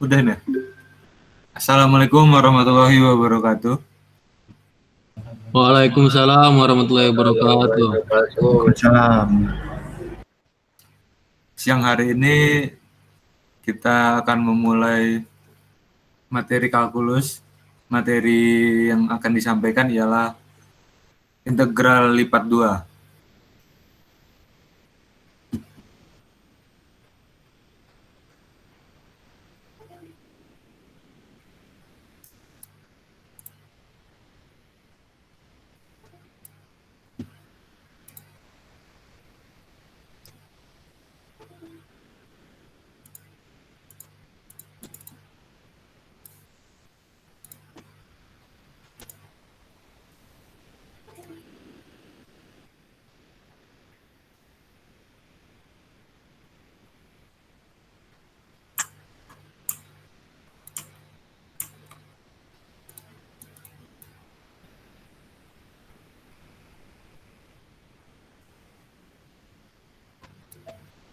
Udah nih. Assalamualaikum warahmatullahi wabarakatuh. Waalaikumsalam warahmatullahi wabarakatuh. Waalaikumsalam. Siang hari ini kita akan memulai materi kalkulus. Materi yang akan disampaikan ialah integral lipat 2.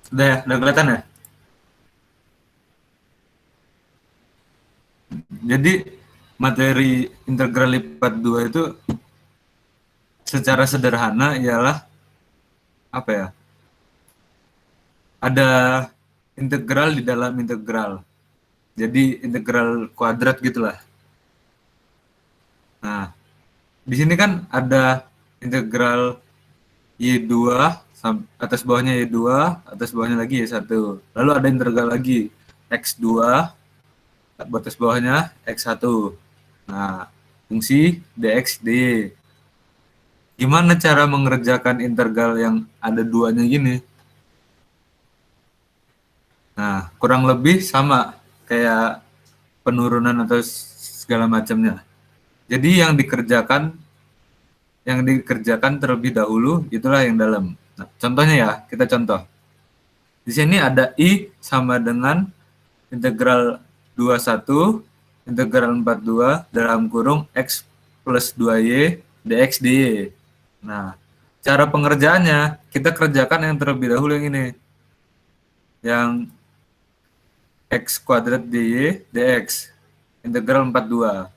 Udah ya? Udah kelihatan ya? Jadi materi integral lipat 2 itu secara sederhana ialah apa ya? Ada integral di dalam integral. Jadi integral kuadrat gitulah. Nah, di sini kan ada integral Y2 atas bawahnya Y2, atas bawahnya lagi Y1. Lalu ada integral lagi X2 atas bawahnya X1. Nah, fungsi dx dy. Gimana cara mengerjakan integral yang ada duanya gini? Nah, kurang lebih sama kayak penurunan atau segala macamnya. Jadi yang dikerjakan terlebih dahulu itulah yang dalam. Nah, contohnya ya, kita contoh. Di sini ada I sama dengan integral 21 integral 42 dalam kurung X plus 2Y dx dy. Nah, cara pengerjaannya kita kerjakan yang terlebih dahulu yang ini. Yang X kuadrat dy dx integral 42.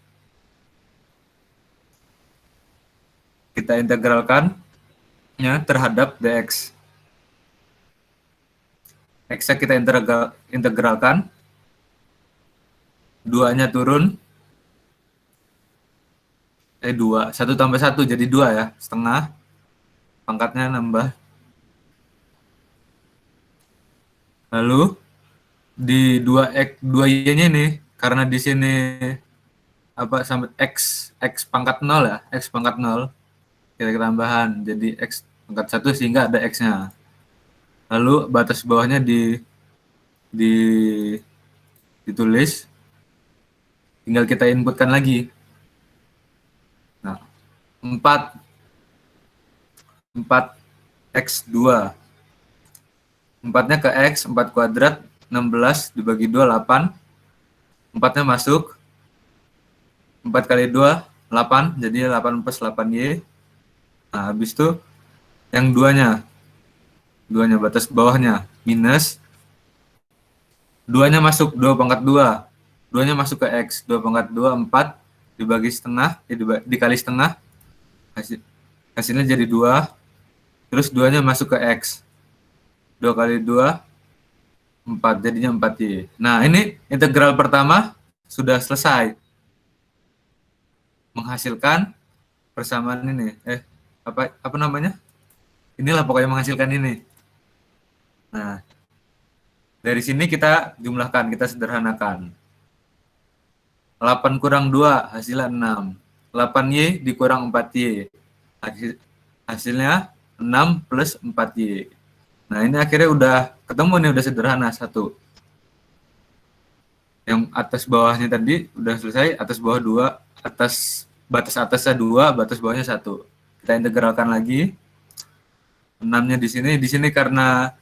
Kita integralkan terhadap dx. X-nya kita integralkan, 2-nya turun, 2, 1 tambah 1 jadi 2 ya, setengah, pangkatnya nambah. Lalu di 2y-nya ini, karena di sini apa sama x pangkat 0 ya, x pangkat 0, kita tambahan, jadi x pangkat 1 sehingga ada x-nya. Lalu batas bawahnya ditulis, tinggal kita inputkan lagi. Nah, 4x2. 4-nya ke x, 4 kuadrat, 16 dibagi 2, 8. 4-nya masuk. 4 kali 2, 8. Jadi 8 plus 8y. Nah, habis itu yang 2-nya batas bawahnya minus. 2-nya masuk, 2 pangkat 2. 2-nya masuk ke x, 2 pangkat 2, 4 dibagi setengah, dikali setengah, hasilnya jadi 2. Terus 2-nya masuk ke x, 2 kali 2, 4, jadinya 4y. Nah, ini integral pertama sudah selesai. Menghasilkan persamaan ini. Apa namanya? Inilah pokoknya menghasilkan ini. Nah, dari sini kita jumlahkan, kita sederhanakan. 8 kurang 2, hasilnya 6. 8y dikurang 4y. Hasilnya 6 plus 4y. Nah, ini akhirnya udah ketemu nih, udah sederhana satu. Yang atas bawahnya tadi udah selesai, atas bawah 2, batas atasnya 2, batas bawahnya 1. Kita integralkan lagi. 6-nya di sini karena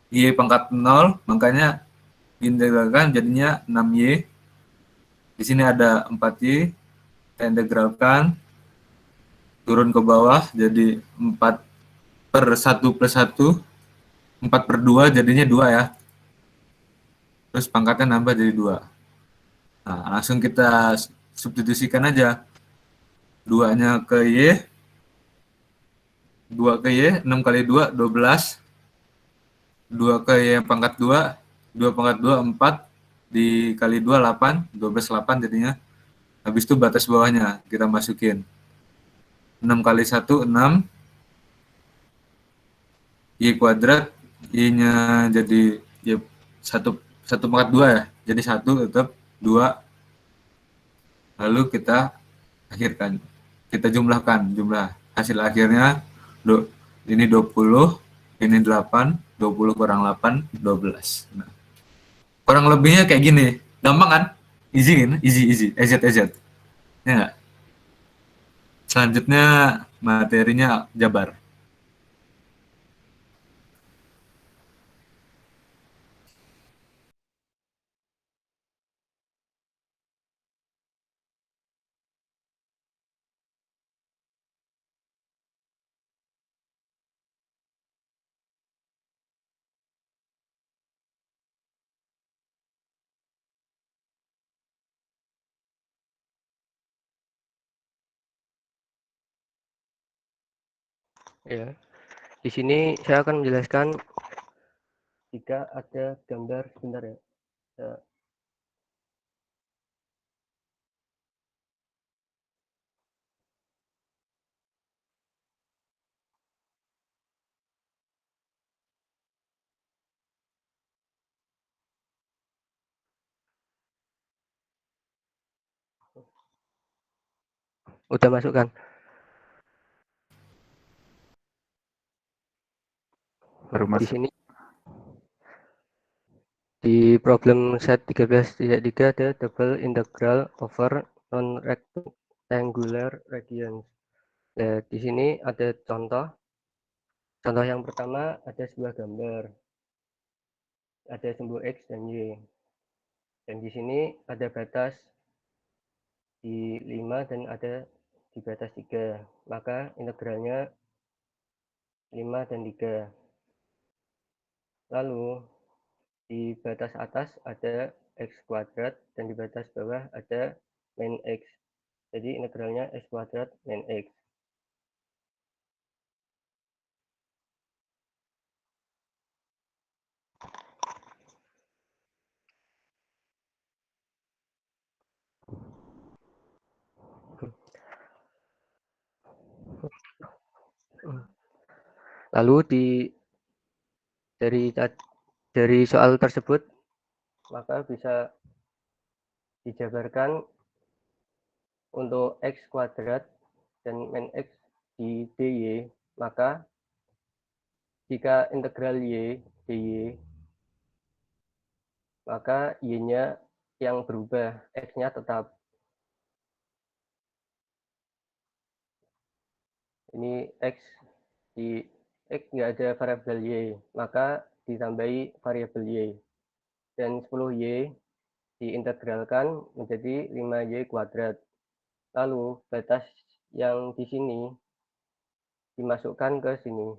y pangkat 0, makanya diintegralkan jadinya 6y. Di sini ada 4y, kita integralkan, turun ke bawah jadi 4 per 1 plus 1, 4 per 2 jadinya 2 ya. Terus pangkatnya nambah jadi 2. Nah, langsung kita substitusikan aja. 2-nya ke Y, 2 ke Y, 6 kali 2, 12. 2 ke Y pangkat 2, 2 pangkat 2, 4. Dikali 2, 8. 12, 8 jadinya. Habis itu batas bawahnya kita masukin. 6 kali 1, 6. Y kuadrat, Y-nya jadi ya, 1 pangkat 2 ya. Jadi 1 tetap 2. Lalu kita akhirkan. Kita jumlahkan jumlah hasil akhirnya ini 20, ini 8, 20 kurang 8, 12. Nah, kurang lebihnya kayak gini. Gampang kan? Easy kan? Easy. EZ. Ya nggak? Selanjutnya materinya jabar. Ya, di sini saya akan menjelaskan jika ada gambar sebentar ya. Udah masuk kan? Baru Di masuk. sini di problem set 13.3 ada double integral over non-rectangular regions. Nah, di sini ada contoh. Contoh yang pertama ada sebuah gambar. Ada simbol X dan Y. Dan di sini ada batas di 5 dan ada di batas 3. Maka integralnya 5 dan 3. Lalu di batas atas ada X kuadrat dan di batas bawah ada min X. Jadi integralnya X kuadrat min X. Lalu dari soal tersebut maka bisa dijabarkan untuk X kuadrat dan min X di dy, maka jika integral y dy, maka y-nya yang berubah, x-nya tetap. Ini x di x nggak ada variabel y, maka ditambahi variabel y. Dan 10y diintegralkan menjadi 5y kuadrat. Lalu batas yang di sini dimasukkan ke sini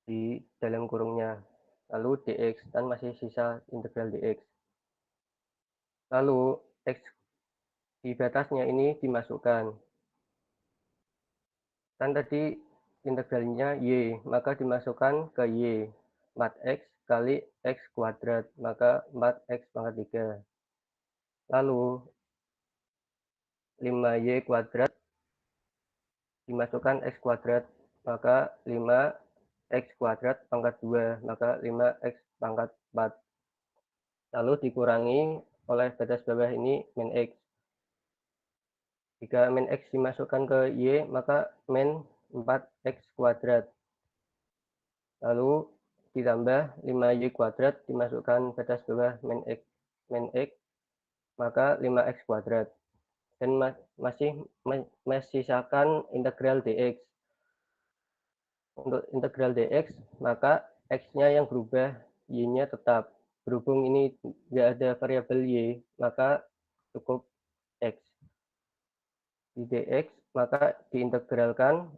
di dalam kurungnya. Lalu dx dan masih sisa integral dx. Lalu x di batasnya ini dimasukkan. Kan tadi integralnya y, maka dimasukkan ke y. 4x kali x kuadrat, maka 4x pangkat 3. Lalu 5y kuadrat dimasukkan x kuadrat, maka 5x kuadrat pangkat 2, maka 5x pangkat 4. Lalu dikurangi oleh batas bawah ini min x. Jika min x dimasukkan ke y, maka min 4x kuadrat. Lalu ditambah 5y kuadrat dimasukkan batas bawah min x, maka 5x kuadrat. Dan masih menyisakan integral dx. Untuk integral dx, maka x-nya yang berubah, y-nya tetap. Berhubung ini nggak ada variabel y, maka cukup x. Di dx, maka diintegralkan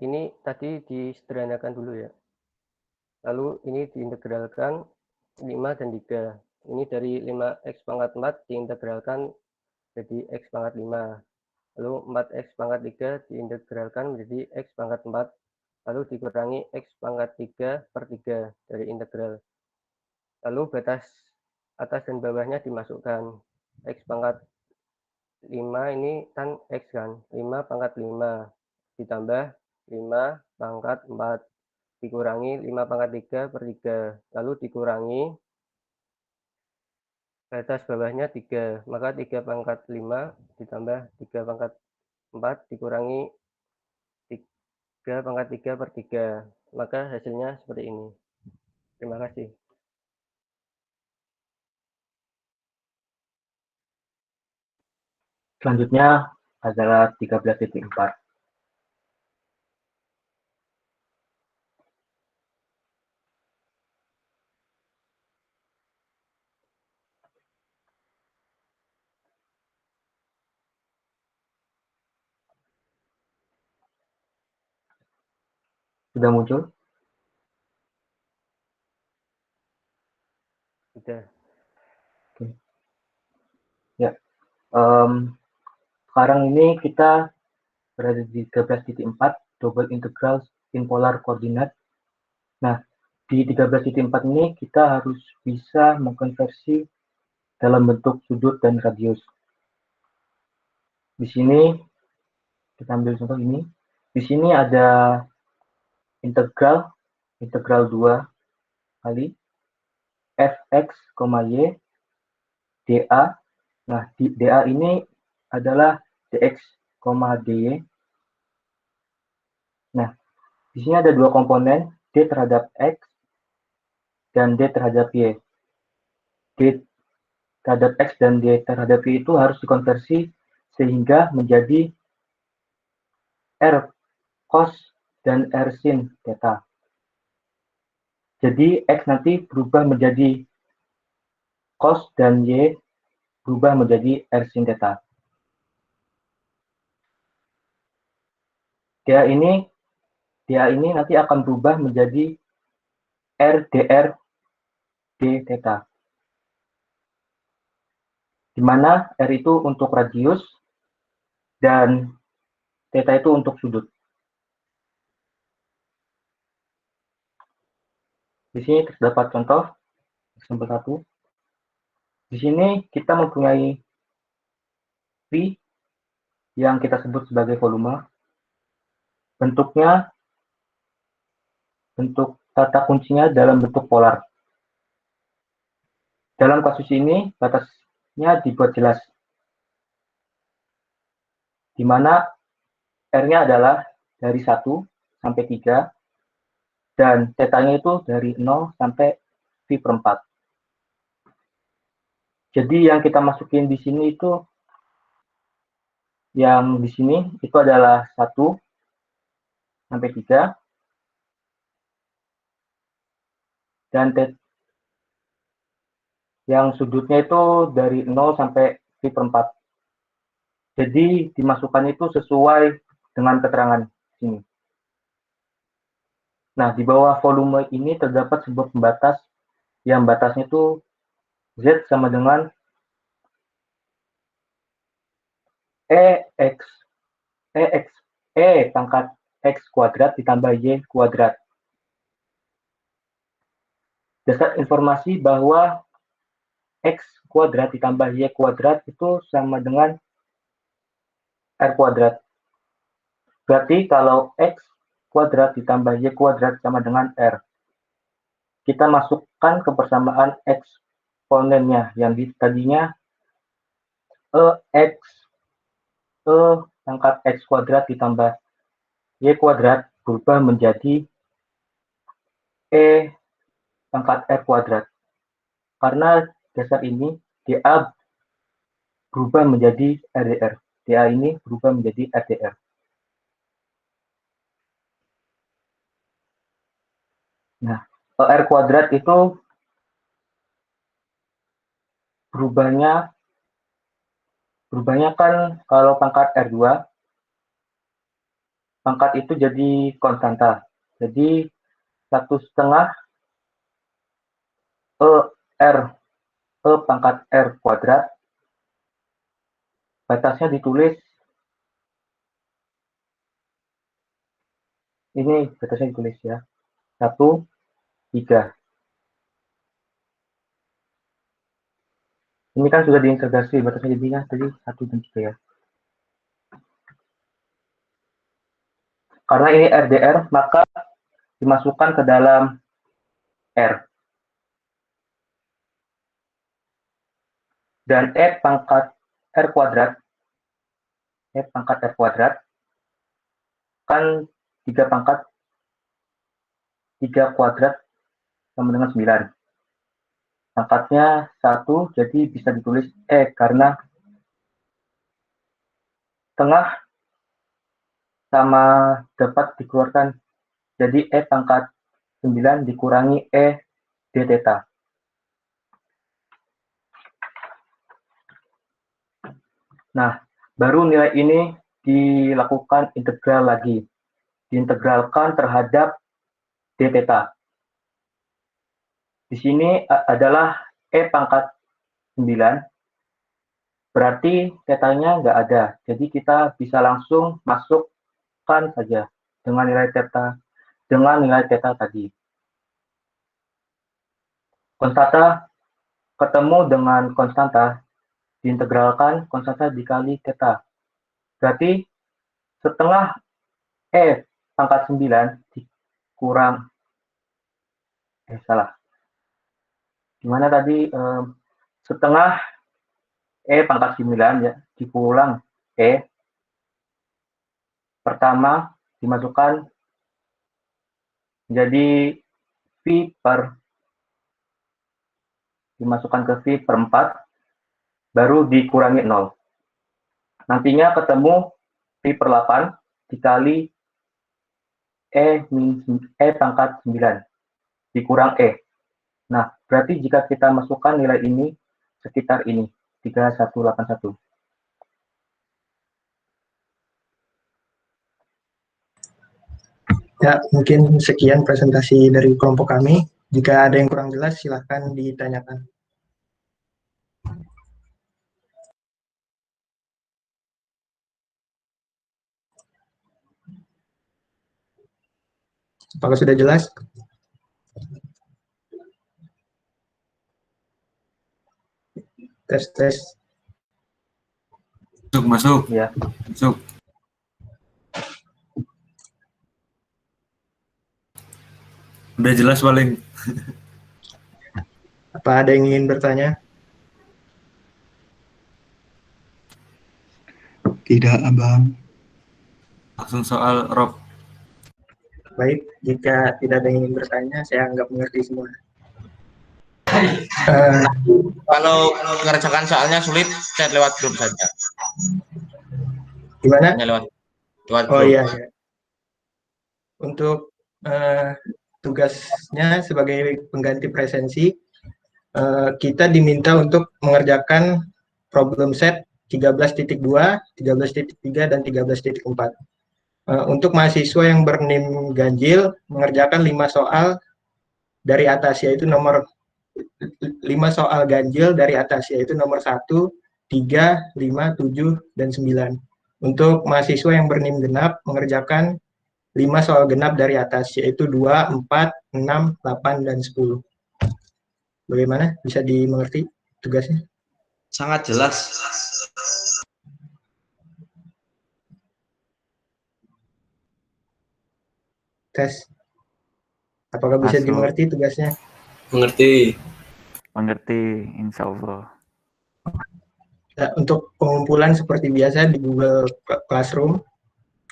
ini tadi disederhanakan dulu ya. Lalu ini diintegralkan 5 dan 3. Ini dari 5x pangkat 4 diintegralkan jadi x pangkat 5. Lalu 4x pangkat 3 diintegralkan menjadi x pangkat 4. Lalu dikurangi x pangkat 3 per 3 dari integral. Lalu batas atas dan bawahnya dimasukkan. X pangkat 5 ini kan x kan. 5 pangkat 5 ditambah 5 pangkat 4 dikurangi 5 pangkat 3 per 3. Lalu dikurangi batas bawahnya 3. Maka 3 pangkat 5 ditambah 3 pangkat 4 dikurangi 3 pangkat 3 per 3. Maka hasilnya seperti ini. Terima kasih. Selanjutnya adalah 13.4. Sudah muncul? Sudah. Oke. Ya. Sekarang ini kita berada di 13.4, double integral in polar coordinate. Nah, di 13.4 ini kita harus bisa mengkonversi dalam bentuk sudut dan radius. Di sini kita ambil contoh ini. Di sini ada integral 2 kali fx, y dA. Nah, di dA ini adalah dx, dy. Nah, di sini ada dua komponen, d terhadap x dan d terhadap y. D terhadap x dan d terhadap y itu harus dikonversi sehingga menjadi r cos dan r sin theta. Jadi x nanti berubah menjadi cos dan y berubah menjadi r sin theta. dA ini nanti akan berubah menjadi r dr d theta. Di mana r itu untuk radius dan theta itu untuk sudut. Di sini terdapat contoh sampel 1. Di sini kita mempunyai V yang kita sebut sebagai volume. Bentuknya, bentuk tata kuncinya dalam bentuk polar. Dalam kasus ini, batasnya dibuat jelas. Di mana R-nya adalah dari 1 sampai 3, dan θ-nya itu dari 0 sampai V per 4. Jadi yang kita masukin di sini itu, yang di sini itu adalah 1 sampai 3, dan yang sudutnya itu dari 0 sampai V per 4. Jadi dimasukkan itu sesuai dengan keterangan sini. Nah, di bawah volume ini terdapat sebuah pembatas yang batasnya itu Z sama dengan E pangkat X kuadrat ditambah Y kuadrat. Dasar informasi bahwa X kuadrat ditambah Y kuadrat itu sama dengan R kuadrat. Berarti kalau X kuadrat ditambah Y kuadrat sama dengan R. Kita masukkan kebersamaan eksponennya yang tadinya E pangkat X kuadrat ditambah Y kuadrat berubah menjadi E pangkat R kuadrat. Karena dasar ini dA berubah menjadi RDR. dA ini berubah menjadi RDR. Nah, R kuadrat itu berubahnya kan kalau pangkat R2, pangkat itu jadi konstanta. Jadi 1/2 E pangkat R kuadrat, batasnya ditulis, ini batasnya ditulis ya, 1, 3. Ini kan sudah diintegrasi, batasnya jadinya tadi 1 dan 3 ya. Karena ini RDR, maka dimasukkan ke dalam R. Dan E pangkat R kuadrat kan 3 pangkat 3 kuadrat sama dengan 9. Pangkatnya 1, jadi bisa ditulis E karena tengah sama dapat dikeluarkan. Jadi E pangkat 9 dikurangi E d theta. Nah, baru nilai ini dilakukan integral lagi. Diintegralkan terhadap d theta. Di sini adalah E pangkat 9, berarti tetanya nggak ada. Jadi kita bisa langsung masukkan saja dengan nilai theta tadi. Konstanta ketemu dengan konstanta, diintegralkan konstanta dikali theta. Berarti setengah E pangkat 9 dikurang, gimana tadi, setengah E pangkat 9 ya, dikurang E. Pertama dimasukkan menjadi dimasukkan ke V per 4, baru dikurangi 0. Nantinya ketemu V per 8 dikali E pangkat 9 dikurang E. Nah, berarti jika kita masukkan nilai ini sekitar ini, 3181. Ya, mungkin sekian presentasi dari kelompok kami. Jika ada yang kurang jelas, silakan ditanyakan. Apakah sudah jelas? Tes. Masuk. Ya. Masuk. Udah jelas paling. Apa ada yang ingin bertanya? Tidak, Abang. Langsung soal Rob. Baik, jika tidak ada yang ingin bertanya, saya anggap mengerti semua. Kalau mengerjakan soalnya sulit, chat lewat grup saja. Gimana? Hanya lewat grup. Oh iya. Untuk tugasnya sebagai pengganti presensi, kita diminta untuk mengerjakan problem set 13.2, 13.3, dan 13.4. Untuk mahasiswa yang berNIM ganjil, mengerjakan 5 soal dari atas, yaitu nomor 5 soal ganjil dari atas, yaitu nomor 1, 3, 5, 7, dan 9. Untuk mahasiswa yang berNIM genap, mengerjakan 5 soal genap dari atas, yaitu 2, 4, 6, 8, dan 10. Bagaimana? Bisa dimengerti tugasnya? Sangat jelas. Tes. Apakah bisa Masuk. dimengerti tugasnya? Mengerti. Mengerti, insya Allah. Nah, untuk pengumpulan seperti biasa di Google Classroom,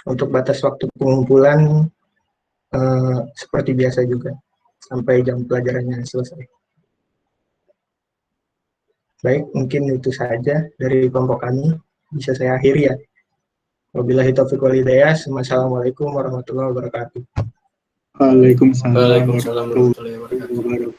untuk batas waktu pengumpulan seperti biasa juga, sampai jam pelajarannya selesai. Baik, mungkin itu saja dari kelompok kami. Bisa saya akhiri ya. Wabillahi taufiq wal hidayah. Wassalamualaikum warahmatullahi wabarakatuh. Waalaikumsalam Waalaikumsalam warahmatullahi wabarakatuh. warahmatullahi wabarakatuh.